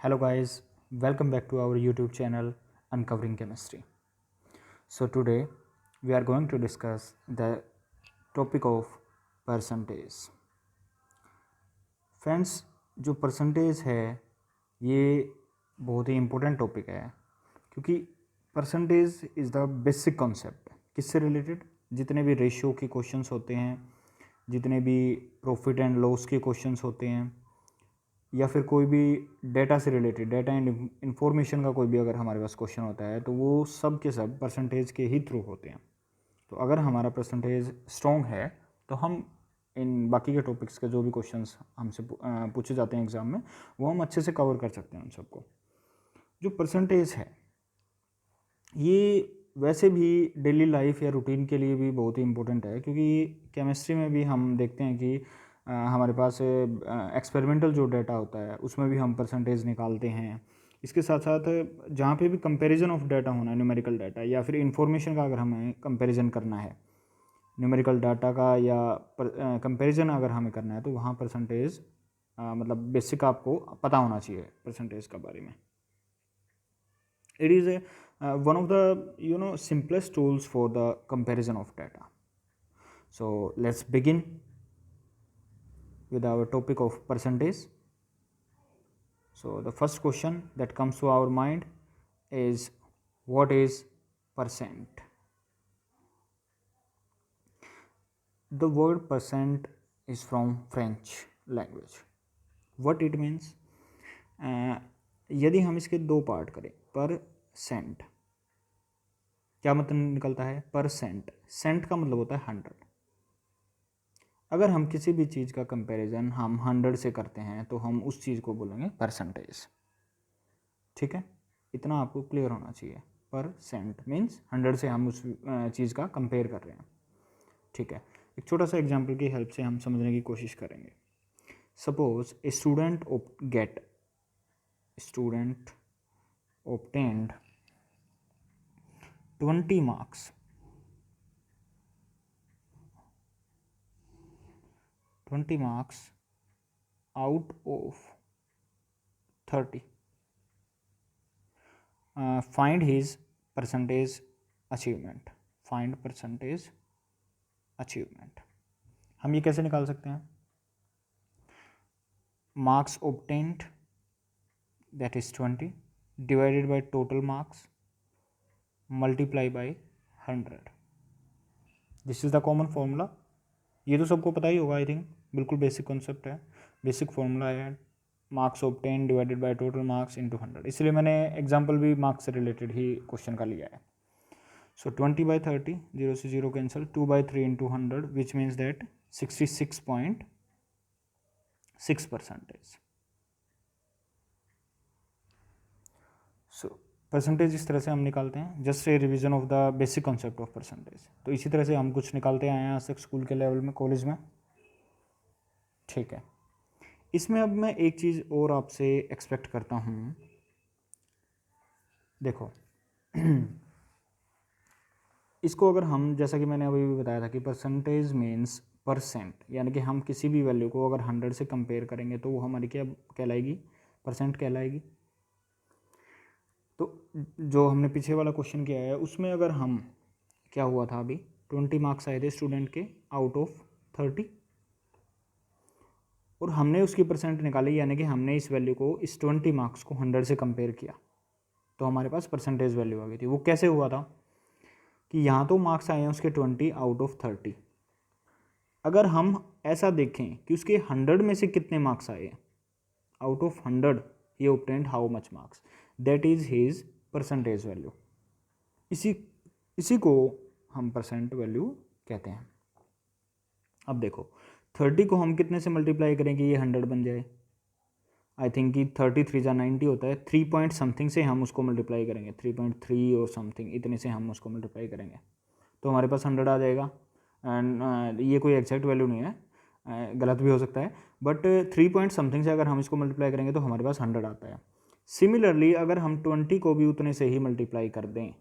Hello guys, welcome back to our YouTube channel Uncovering Chemistry. So today we are going to discuss the topic of percentage. Friends, जो percentage है ये बहुत ही important topic है क्योंकि percentage is the basic concept. किससे related? जितने भी ratio के क्वेश्चंस होते हैं, जितने भी प्रॉफिट एंड लॉस के क्वेश्चंस होते हैं, या फिर कोई भी डेटा से रिलेटेड डेटा एंड इंफॉर्मेशन का कोई भी अगर हमारे पास क्वेश्चन होता है तो वो सब के सब परसेंटेज के ही थ्रू होते हैं। तो अगर हमारा परसेंटेज स्ट्रॉन्ग है तो हम इन बाकी के टॉपिक्स के जो भी क्वेश्चंस हमसे पूछे जाते हैं एग्ज़ाम में वो हम अच्छे से कवर कर सकते हैं उन सबको। जो परसेंटेज है ये वैसे भी डेली लाइफ या रूटीन के लिए भी बहुत ही इम्पोर्टेंट है, क्योंकि केमिस्ट्री में भी हम देखते हैं कि हमारे पास एक्सपेरिमेंटल जो डाटा होता है उसमें भी हम परसेंटेज निकालते हैं। इसके साथ साथ जहाँ पे भी कंपैरिजन ऑफ डाटा होना है, न्यूमेरिकल डाटा या फिर इंफॉर्मेशन का अगर हमें कंपैरिजन करना है, न्यूमेरिकल डाटा का या कंपैरिजन अगर हमें करना है तो वहाँ परसेंटेज मतलब बेसिक आपको पता होना चाहिए परसेंटेज के बारे में। It is one of the simplest tools for the comparison of data. So let's begin with our topic of percentage. So the first question that comes to our mind is, what is percent? The word percent is from French language. What it means? यदि हम इसके दो part करें, percent क्या मतलब निकलता है? Percent, Saint का मतलब होता है 100। अगर हम किसी भी चीज़ का कंपैरिजन हम 100 से करते हैं तो हम उस चीज़ को बोलेंगे परसेंटेज। ठीक है, इतना आपको क्लियर होना चाहिए। परसेंट मीन्स 100 से हम उस चीज़ का कंपेयर कर रहे हैं। ठीक है, एक छोटा सा एग्जाम्पल की हेल्प से हम समझने की कोशिश करेंगे। Suppose a student obtained 20 marks out of 30. Find his percentage achievement. Find percentage achievement. हम ये कैसे निकाल सकते हैं? Marks obtained, that is 20, divided by total marks, multiply by 100. This is the common formula. ये तो सबको पता ही होगा, आई थिंक बिल्कुल बेसिक कॉन्सेप्ट है, बेसिक फॉर्मूला है। Marks obtain divided by total marks into 100। इसलिए मैंने एग्जांपल भी मार्क्स से रिलेटेड ही क्वेश्चन का लिया है। सो 20/30, 0 से 0 cancel, 2/3 into 100 which means that 66.6%। So percentage इस तरह से हम निकालते हैं, just a revision of the basic concept of percentage. तो इसी तरह से हम कुछ निकालते आए हैं आज तक स्कूल के लेवल में, कॉलेज में। ठीक है, इसमें अब मैं एक चीज़ और आपसे एक्सपेक्ट करता हूँ। देखो इसको अगर हम, जैसा कि मैंने अभी भी बताया था कि परसेंटेज मीन्स परसेंट, यानी कि हम किसी भी वैल्यू को अगर 100 से कंपेयर करेंगे तो वो हमारी क्या कहलाएगी? परसेंट कहलाएगी। तो जो हमने पीछे वाला क्वेश्चन किया है उसमें अगर हम, क्या हुआ था अभी, 20 मार्क्स आए थे स्टूडेंट के आउट ऑफ 30 और हमने उसकी परसेंट निकाली, यानी कि हमने इस वैल्यू को, इस 20 मार्क्स को 100 से कंपेयर किया तो हमारे पास परसेंटेज वैल्यू आ गई थी। वो कैसे हुआ था कि यहाँ तो मार्क्स आए हैं उसके 20 आउट ऑफ 30। अगर हम ऐसा देखें कि उसके 100 में से कितने मार्क्स आए हैं, out of 100 he obtained how much marks, that is his percentage value. इसी को हम परसेंट वैल्यू कहते हैं। अब देखो 30 को हम कितने से मल्टीप्लाई करेंगे ये 100 बन जाए? आई थिंक कि 33 जा 90 होता है, 3 पॉइंट समथिंग से हम उसको मल्टीप्लाई करेंगे, 3.3 और समथिंग इतने से हम उसको मल्टीप्लाई करेंगे तो हमारे पास 100 आ जाएगा। एंड ये कोई एग्जैक्ट वैल्यू नहीं है, गलत भी हो सकता है, बट 3 पॉइंट समथिंग से अगर हम इसको मल्टीप्लाई करेंगे तो हमारे पास 100 आता है। सिमिलरली अगर हम 20 को भी उतने से ही मल्टीप्लाई कर दें,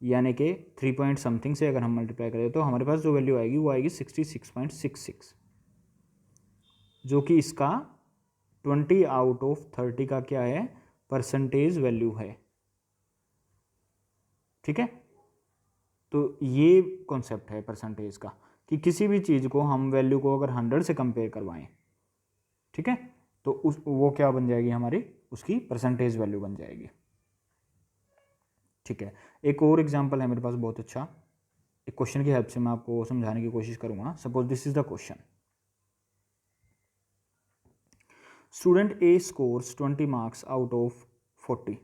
यानी कि 3 पॉइंट समथिंग से अगर हम मल्टीप्लाई करें तो हमारे पास जो वैल्यू आएगी वो आएगी 66.66, जो कि इसका 20 आउट ऑफ 30 का क्या है? परसेंटेज वैल्यू है। ठीक है, तो ये कॉन्सेप्ट है परसेंटेज का कि किसी भी चीज़ को हम वैल्यू को अगर 100 से कंपेयर करवाएं, ठीक है, तो वो क्या बन जाएगी हमारी, उसकी परसेंटेज वैल्यू बन जाएगी। ठीक है, एक और एग्जांपल है मेरे पास बहुत अच्छा, एक क्वेश्चन की हेल्प से मैं आपको समझाने की कोशिश करूंगा। Suppose this is the question, student A scores 20 marks out of 40।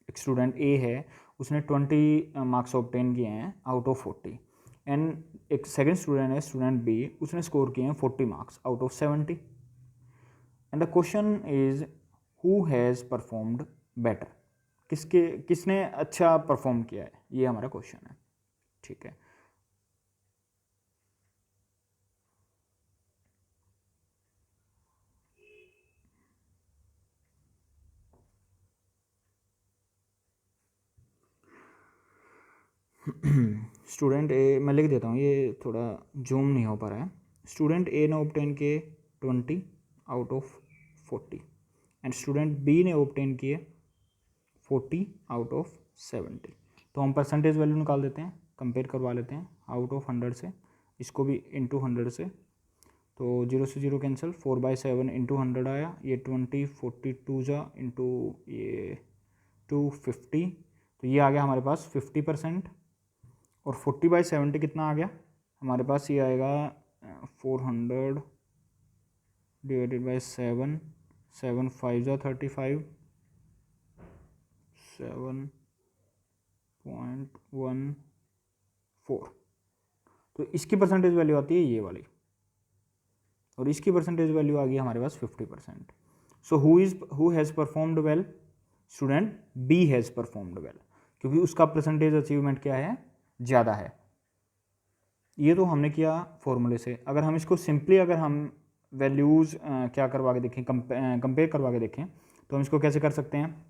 एक स्टूडेंट ए है, उसने 20 मार्क्स ऑब्टेन किए हैं आउट ऑफ 40, एंड एक सेकंड स्टूडेंट है, स्टूडेंट बी, उसने स्कोर किए हैं 40 marks out of 70, and the question is who has performed better, किसने अच्छा परफॉर्म किया है, ये हमारा क्वेश्चन है। ठीक है, स्टूडेंट ए, मैं लिख देता हूँ, ये थोड़ा जूम नहीं हो पा रहा है। स्टूडेंट ए ने ऑब्टेन किए 20 out of 40, and student B ने ऑब्टेन किए 40 आउट ऑफ 70। तो हम परसेंटेज वैल्यू निकाल देते हैं, कंपेयर करवा लेते हैं आउट ऑफ 100 से, इसको भी इंटू 100 से, तो 0 से 0 कैंसिल, 4/7 इंटू 100 आया, ये 20, 42 जा इंटू ये 250, तो ये आ गया हमारे पास 50%, और 40/70 कितना आ गया हमारे पास, ये आएगा 400 डिवाइडेड बाई 7, 7 5 जा 35, 7.14, तो इसकी परसेंटेज वैल्यू आती है ये वाली, और इसकी परसेंटेज वैल्यू आ गई हमारे पास 50%। So who has performed well, student B has performed well, क्योंकि उसका परसेंटेज अचीवमेंट क्या है, ज़्यादा है। ये तो हमने किया फॉर्मूले से। अगर हम इसको सिंपली अगर हम वैल्यूज़ क्या करवा के देखें, कंपेयर करवा के देखें, तो हम इसको कैसे कर सकते हैं,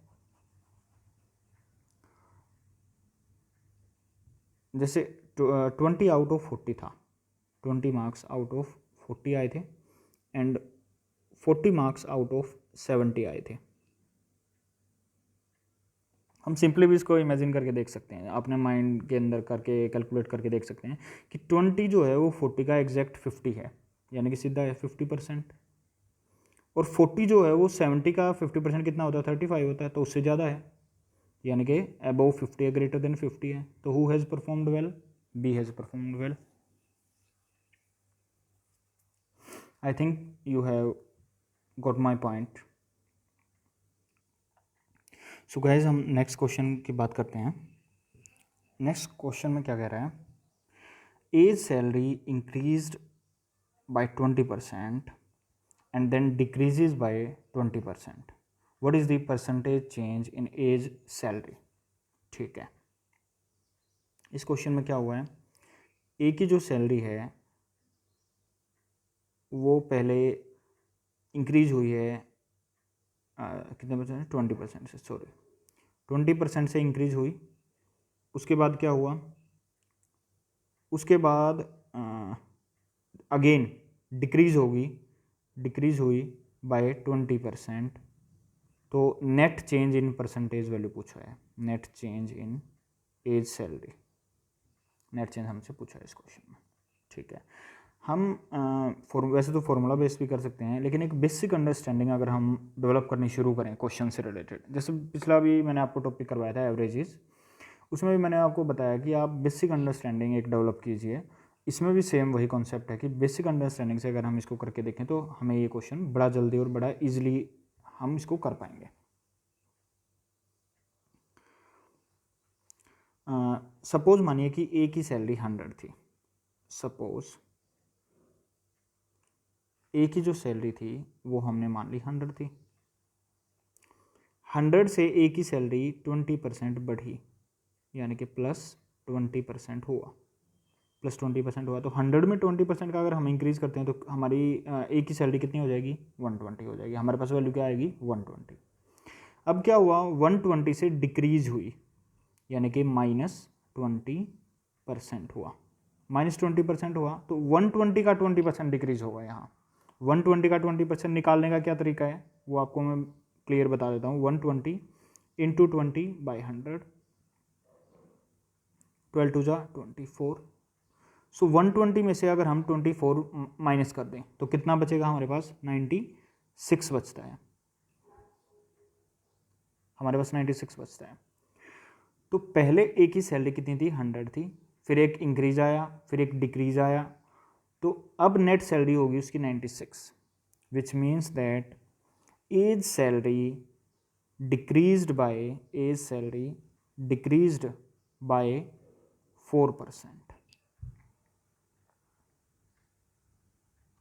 जैसे 20 आउट ऑफ 40 था, 20 मार्क्स आउट ऑफ 40 आए थे, एंड 40 मार्क्स आउट ऑफ 70 आए थे। हम सिंपली भी इसको इमेजिन करके देख सकते हैं, अपने माइंड के अंदर करके कैलकुलेट करके देख सकते हैं कि 20 जो है वो 40 का एग्जैक्ट 50 है, यानी कि सीधा है 50%, और 40 जो है वो 70 का 50% कितना होता है, 35 होता है, तो उससे ज़्यादा है, यानी कि अबव 50 है, ग्रेटर देन 50 है। तो who has performed well, B has performed well. I think you have got my point. So guys, हम नेक्स्ट क्वेश्चन की बात करते हैं। नेक्स्ट क्वेश्चन में क्या कह रहा है, A's salary increased by 20% and then decreases by 20%. What is the percentage change in age salary? ठीक है, इस क्वेश्चन में क्या हुआ है, ए की जो सैलरी है वो पहले इंक्रीज हुई है कितने परसेंट, 20% से, सॉरी 20% से इंक्रीज हुई। उसके बाद क्या हुआ, उसके बाद अगेन डिक्रीज होगी, डिक्रीज हुई बाय 20%। तो net change in percentage value पूछा है, net change in A's salary, net change हमसे पूछा है इस क्वेश्चन में। ठीक है, हम वैसे तो फॉर्मूला बेस भी कर सकते हैं, लेकिन एक बेसिक अंडरस्टैंडिंग अगर हम डेवलप करनी शुरू करें क्वेश्चन से रिलेटेड, जैसे पिछला भी मैंने आपको टॉपिक करवाया था एवरेजेस, उसमें भी मैंने आपको बताया कि आप बेसिक अंडरस्टैंडिंग एक डेवलप कीजिए। इसमें भी सेम वही कॉन्सेप्ट है कि बेसिक अंडरस्टैंडिंग से अगर हम इसको करके देखें तो हमें ये क्वेश्चन बड़ा जल्दी और बड़ा ईजिली हम इसको कर पाएंगे। सपोज मानिए कि ए की सैलरी 100 थी, सपोज ए की जो सैलरी थी वो हमने मान ली 100 थी, 100 से ए की सैलरी 20% बढ़ी, यानी कि +20% हुआ, +20% हुआ, तो 100 में 20% का अगर हम इंक्रीज़ करते हैं तो हमारी ए की सैलरी कितनी हो जाएगी, 120 हो जाएगी, हमारे पास वैल्यू क्या आएगी, 120। अब क्या हुआ, 120 से डिक्रीज हुई, यानी कि -20% हुआ, -20% हुआ, तो 120 का 20% डिक्रीज होगा। यहाँ 120 का 20% निकालने का क्या तरीका है वो आपको मैं क्लियर बता देता हूँ। 120 इंटू 20/100, 12 टू जा 24। सो 120 में से अगर हम 24 माइनस कर दें तो कितना बचेगा हमारे पास? 96 बचता है, हमारे पास 96 बचता है। तो पहले एक ही सैलरी कितनी थी? 100 थी, फिर एक इंक्रीज आया, फिर एक डिक्रीज आया, तो अब नेट सैलरी होगी उसकी 96, which means that A's salary decreased by 4%।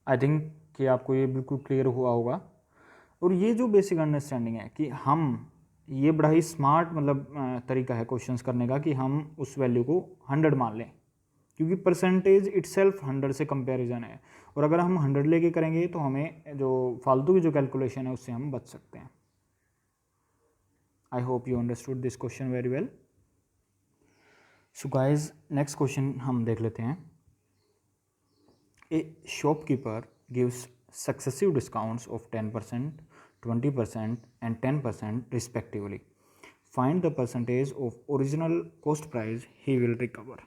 I think कि आपको ये बिल्कुल क्लियर हुआ होगा। और ये जो बेसिक अंडरस्टैंडिंग है कि हम, ये बड़ा ही स्मार्ट मतलब तरीका है क्वेश्चंस करने का कि हम उस वैल्यू को 100 मान लें, क्योंकि परसेंटेज इटसेल्फ 100 से कंपैरिजन है, और अगर हम 100 लेके करेंगे तो हमें जो फालतू की जो कैलकुलेशन है उससे हम बच सकते हैं। आई hope you understood this question very well. So guys next question हम देख लेते हैं। ए shopkeeper gives successive discounts of 10%, 20% and 10% respectively. Find the percentage of original cost price he will recover.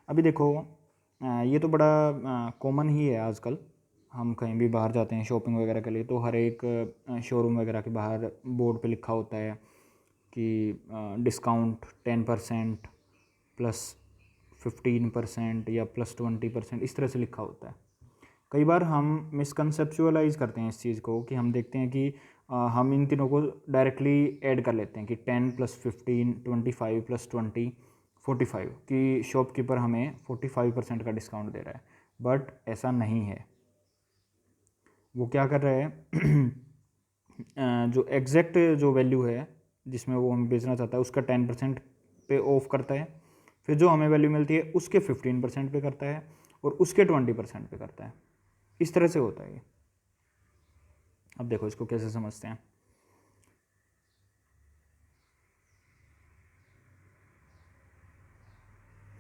अभी देखो ये तो बड़ा कॉमन ही है आजकल। हम कहीं भी बाहर जाते हैं शॉपिंग वगैरह के लिए तो हर एक शोरूम वगैरह के बाहर बोर्ड पे लिखा होता है कि डिस्काउंट 10% प्लस 15% या प्लस 20%, इस तरह से लिखा होता है। कई बार हम मिसकंसेप्चुअलाइज करते हैं इस चीज़ को कि हम देखते हैं कि हम इन तीनों को डायरेक्टली ऐड कर लेते हैं कि 10 + 15, 25 + 20, 45, कि शॉपकीपर हमें 45% का डिस्काउंट दे रहा है, बट ऐसा नहीं है। वो क्या कर रहा है जो एग्जैक्ट जो वैल्यू है जिसमें वो हमें बेचना चाहता है उसका 10% पे ऑफ करता है, फिर जो हमें वैल्यू मिलती है उसके 15% पे करता है और उसके 20% पे करता है। इस तरह से होता है ये। अब देखो इसको कैसे समझते हैं।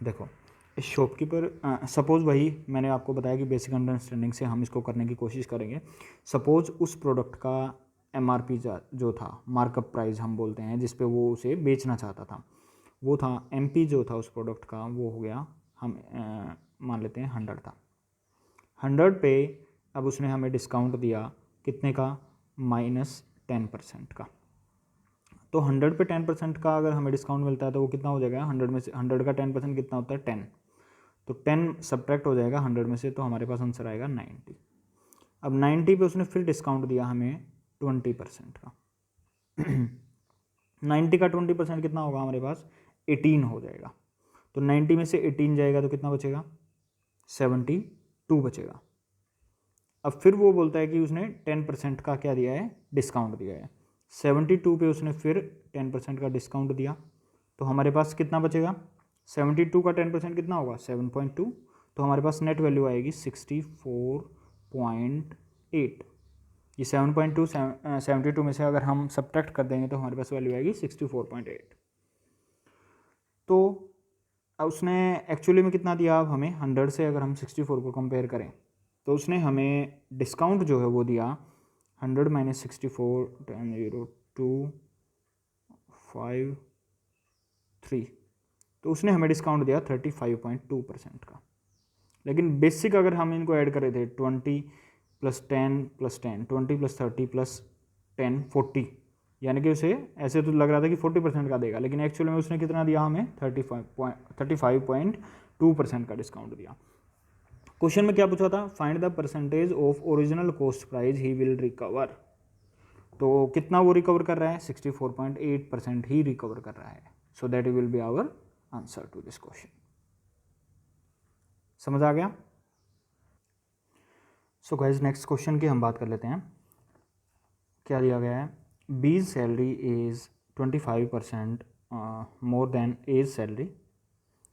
देखो इस शॉपकीपर, सपोज वही मैंने आपको बताया कि बेसिक अंडरस्टैंडिंग से हम इसको करने की कोशिश करेंगे। सपोज उस प्रोडक्ट का MRP जो था, मार्कअप प्राइस हम बोलते हैं, जिस पे वो उसे बेचना चाहता था, वो था MP जो था उस प्रोडक्ट का, वो हो गया, हम मान लेते हैं 100 था। 100 पे अब उसने हमें डिस्काउंट दिया कितने का? -10% का। तो 100 पे 10% का अगर हमें डिस्काउंट मिलता है तो वो कितना हो जाएगा? 100 में से 100 का 10% कितना होता है? 10। तो 10 सब्ट्रैक्ट हो जाएगा 100 में से, तो हमारे पास आंसर आएगा 90। अब 90 पे उसने फिर डिस्काउंट दिया हमें 20% का। 90 का 20% कितना होगा हमारे पास? 18 हो जाएगा। तो 90 में से 18 जाएगा तो कितना बचेगा? 72 बचेगा। अब फिर वो बोलता है कि उसने 10% का क्या दिया है? डिस्काउंट दिया है। 72 पे उसने फिर 10% का डिस्काउंट दिया, तो हमारे पास कितना बचेगा? 72 का 10% कितना होगा? 7.2। तो हमारे पास नेट वैल्यू आएगी 64.8। ये 7.2 72 में से अगर हम सब्ट्रैक्ट कर देंगे तो हमारे पास वैल्यू आएगी 64.8। तो उसने एक्चुअली में कितना दिया? अब हमें 100 से अगर हम 64 को कंपेयर करें तो उसने हमें डिस्काउंट जो है वो दिया 100 - 64 10 0 2 5 3, तो उसने हमें डिस्काउंट दिया 35.2% का। लेकिन बेसिक अगर हम इनको ऐड कर रहे थे 20 + 10 + 10, 20 + 30 + 10 40, यानी कि उसे ऐसे तो लग रहा था कि 40% का देगा, लेकिन एक्चुअली में उसने कितना दिया हमें? 35.2% का डिस्काउंट दिया। क्वेश्चन में क्या पूछा था? Find the percentage of original cost price he will recover. तो कितना वो रिकवर कर रहा है? 64.8% ही रिकवर कर रहा है। So that will be our answer to this question. समझ आ गया? सो गाइज नेक्स्ट क्वेश्चन की हम बात कर लेते हैं। क्या दिया गया है? B's salary is 25% more than A's salary.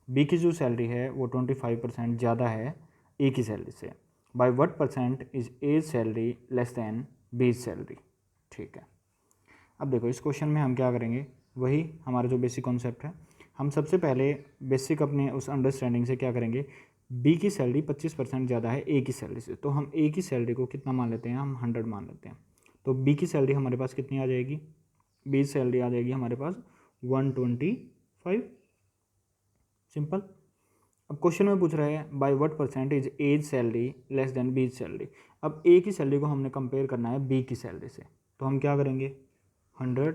B की जो सैलरी है वो 25% ज़्यादा है ए की सैलरी से। By what % is A's salary less than B's salary? ठीक है। अब देखो इस क्वेश्चन में हम क्या करेंगे, वही हमारा जो बेसिक कॉन्सेप्ट है, हम सबसे पहले बेसिक अपने उस अंडरस्टैंडिंग से क्या करेंगे, बी की सैलरी 25% ज़्यादा है ए की सैलरी से, तो हम ए की सैलरी को कितना मान लेते हैं? हम 100 मान लेते हैं। तो बी की सैलरी हमारे पास कितनी आ जाएगी, बी सैलरी आ जाएगी हमारे पास 125। सिंपल। अब क्वेश्चन में पूछ रहा है by what percentage A's salary less than B salary. अब ए की सैलरी को हमने कंपेयर करना है बी की सैलरी से, तो हम क्या करेंगे 100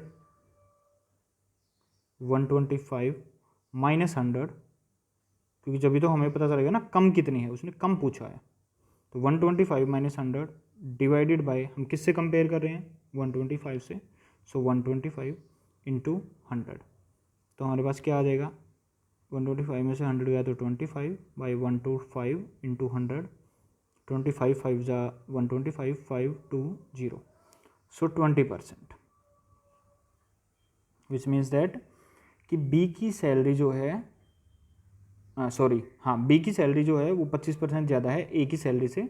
125 माइनस 100, क्योंकि जब भी तो हमें पता चलेगा ना कम कितनी है, उसने कम पूछा है। तो 125 माइनस 100 डिवाइडेड बाय, हम किससे कंपेयर कर रहे हैं 125 से, सो 125 इंटू 100। तो हमारे पास क्या आ जाएगा 125 में से 100 गया तो 25 बाई 125 इंटू 100, 25 5 जा 125 520, सो 20%, विच मीन्स दैट कि बी की सैलरी जो है बी की सैलरी जो है वो 25% ज़्यादा है ए की सैलरी से,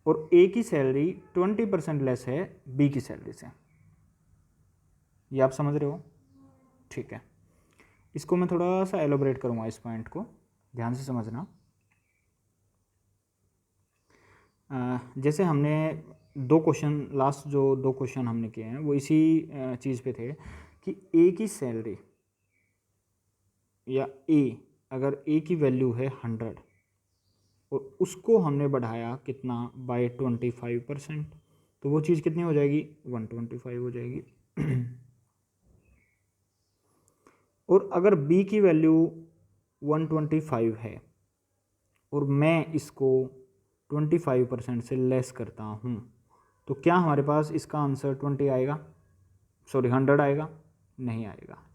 और ए की सैलरी 20% लेस है बी की सैलरी से। ये आप समझ रहे हो? ठीक है, इसको मैं थोड़ा सा एलोबरेट करूँगा, इस पॉइंट को ध्यान से समझना। जैसे हमने लास्ट जो दो क्वेश्चन हमने किए हैं वो इसी चीज़ पे थे कि ए की सैलरी या अगर ए की वैल्यू है 100 और उसको हमने बढ़ाया कितना बाय 25%, तो वो चीज़ कितनी हो जाएगी 125 हो जाएगी। और अगर बी की वैल्यू 125 है और मैं इसको 25% से लेस करता हूँ, तो क्या हमारे पास इसका आंसर 100 आएगा? नहीं आएगा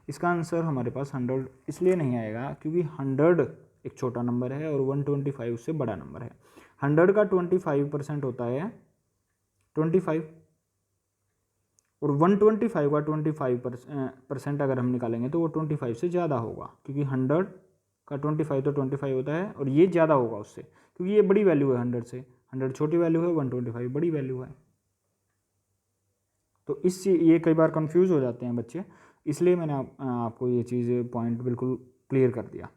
इसका आंसर हमारे पास 100 इसलिए नहीं आएगा क्योंकि 100 एक छोटा नंबर है और 125 उससे बड़ा नंबर है। 100 का 25% होता है 25, और 125 का 25% अगर हम निकालेंगे तो वो 25 से ज़्यादा होगा, क्योंकि 100 का 25 तो 25 होता है और ये ज़्यादा होगा उससे, क्योंकि ये बड़ी वैल्यू है 100 से। 100 छोटी वैल्यू है, 125 बड़ी वैल्यू है। तो ये कई बार कंफ्यूज हो जाते हैं बच्चे, इसलिए मैंने आपको ये चीज़ पॉइंट बिल्कुल क्लियर कर दिया।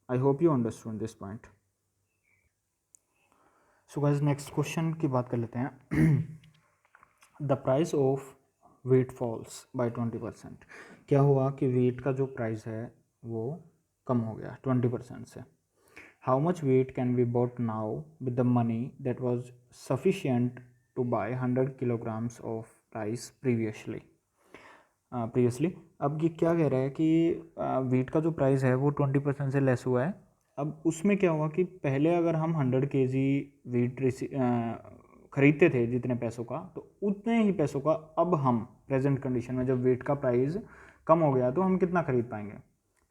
I hope you understood this point. So guys next question की बात कर लेते हैं। The price of wheat falls by 20%। क्या हुआ कि वेट का जो प्राइस है वो कम हो गया 20% से। How much wheat can be bought now with the money that was sufficient to buy 100 kilograms of rice previously. अब ये क्या कह रहा है कि वेट का जो प्राइस है वो 20% से लेस हुआ है। अब उसमें क्या हुआ कि पहले अगर हम 100 kg वेट खरीदते थे जितने पैसों का, तो उतने ही पैसों का अब हम प्रेजेंट कंडीशन में जब वेट का प्राइस कम हो गया तो हम कितना खरीद पाएंगे।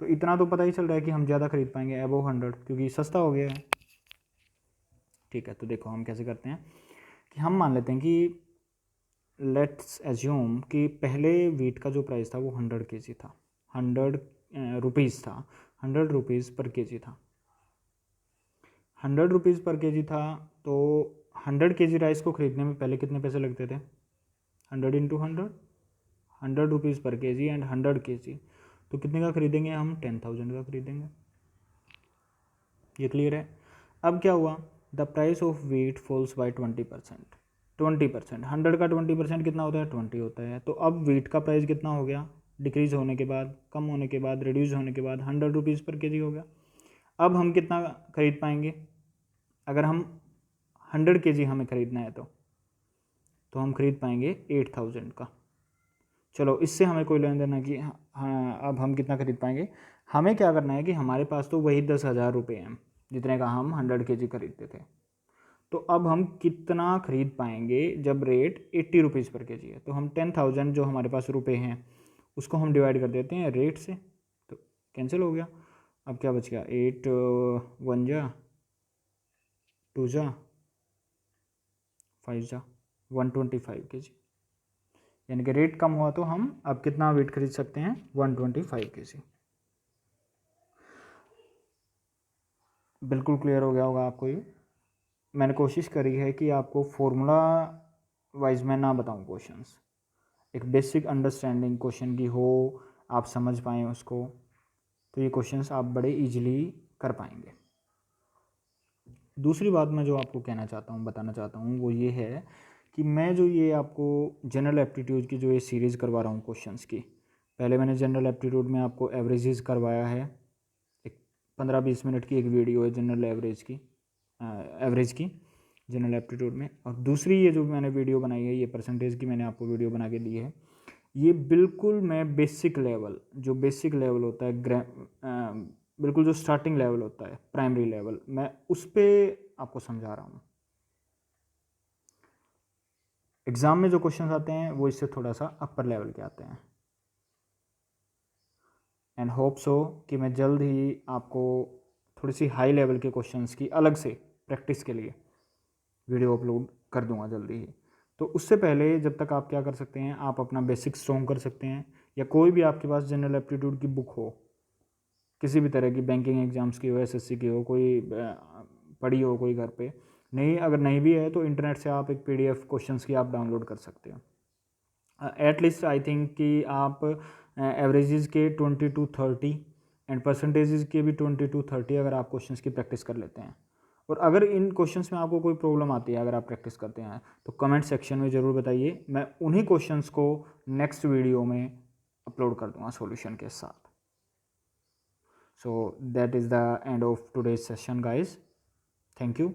तो इतना तो पता ही चल रहा है कि हम ज़्यादा खरीद पाएंगे अबव 100, क्योंकि सस्ता हो गया है। ठीक है, तो देखो हम कैसे करते हैं कि हम मान लेते हैं कि लेट्स एज्यूम कि पहले वीट का जो प्राइस था वो 100 kg था, 100 रुपीज़ था, 100 रुपीज़ पर केजी था, 100 रुपीज़ पर केजी था। तो 100 kg राइस को ख़रीदने में पहले कितने पैसे लगते थे 100 इंटू 100 रुपीज़ पर केजी एंड 100 kg, तो कितने का खरीदेंगे हम 10,000 का खरीदेंगे। ये क्लियर है? अब क्या हुआ, the price of wheat falls by 20%। 100 का 20% कितना होता है 20 होता है। तो अब वीट का प्राइस कितना हो गया, डिक्रीज़ होने के बाद, कम होने के बाद, रिड्यूस होने के बाद 100 रुपीज़ पर केजी हो गया। अब हम कितना खरीद पाएंगे, अगर हम 100 kg हमें ख़रीदना है तो हम खरीद पाएंगे 8,000 का। चलो इससे हमें कोई लेन देना कि हाँ अब हम कितना खरीद पाएंगे, हमें क्या करना है कि हमारे पास तो वही 10,000 रुपये हैं जितने का हम 100 kg खरीदते थे। तो अब हम कितना खरीद पाएंगे जब रेट 80 रुपीज़ पर केजी है। तो हम 10,000 जो हमारे पास रुपए हैं उसको हम डिवाइड कर देते हैं रेट से, तो कैंसिल हो गया। अब क्या बच गया 8 1 जा 2 जा 5 जा 125 केजी, यानी कि रेट कम हुआ तो हम अब कितना वेट खरीद सकते हैं 125 केजी। बिल्कुल क्लियर हो गया होगा आपको ये। मैंने कोशिश करी है कि आपको फॉर्मूला वाइज मैं ना बताऊं क्वेश्चंस, एक बेसिक अंडरस्टैंडिंग क्वेश्चन की हो, आप समझ पाएँ उसको, तो ये क्वेश्चंस आप बड़े इजीली कर पाएंगे। दूसरी बात मैं जो आपको कहना चाहता हूँ, बताना चाहता हूँ, वो ये है कि मैं जो ये आपको जनरल एप्टीट्यूड की जो ये सीरीज़ करवा रहा हूँ क्वेश्चंस की, पहले मैंने जनरल एप्टीट्यूड में आपको एवरेजेस करवाया है, एक 15-20 मिनट की एक वीडियो है जनरल एवरेज की जनरल एप्टीट्यूड में, और दूसरी ये जो मैंने वीडियो बनाई है, ये परसेंटेज की मैंने आपको वीडियो बना के दी है, ये बिल्कुल मैं बेसिक लेवल, जो बेसिक लेवल होता है, बिल्कुल जो स्टार्टिंग लेवल होता है, प्राइमरी लेवल, मैं उस पर आपको समझा रहा हूँ। एग्ज़ाम में जो क्वेश्चन आते हैं वो इससे थोड़ा सा अपर लेवल के आते हैं। एंड होप सो कि मैं जल्द ही आपको थोड़ी सी हाई लेवल के क्वेश्चंस की अलग से प्रैक्टिस के लिए वीडियो अपलोड कर दूंगा जल्दी ही। तो उससे पहले जब तक आप क्या कर सकते हैं, आप अपना बेसिक स्ट्रॉन्ग कर सकते हैं, या कोई भी आपके पास जनरल एप्टीट्यूड की बुक हो, किसी भी तरह की, बैंकिंग एग्जाम्स की हो, एसएससी की हो, कोई पढ़ी हो कोई घर पे, नहीं अगर नहीं भी है तो इंटरनेट से आप एक पीडीएफ क्वेश्चंस की आप डाउनलोड कर सकते हो। एटलीस्ट आई थिंक कि आप एवरेजेस के 20 to 30 एंड परसेंटेजेस के भी 20 to 30 अगर आप क्वेश्चंस की प्रैक्टिस कर लेते हैं, और अगर इन क्वेश्चंस में आपको कोई प्रॉब्लम आती है अगर आप प्रैक्टिस करते हैं, तो कमेंट सेक्शन में ज़रूर बताइए, मैं उन्हीं क्वेश्चंस को नेक्स्ट वीडियो में अपलोड कर दूंगा सॉल्यूशन के साथ। So that is the end of today's session, guys. Thank you.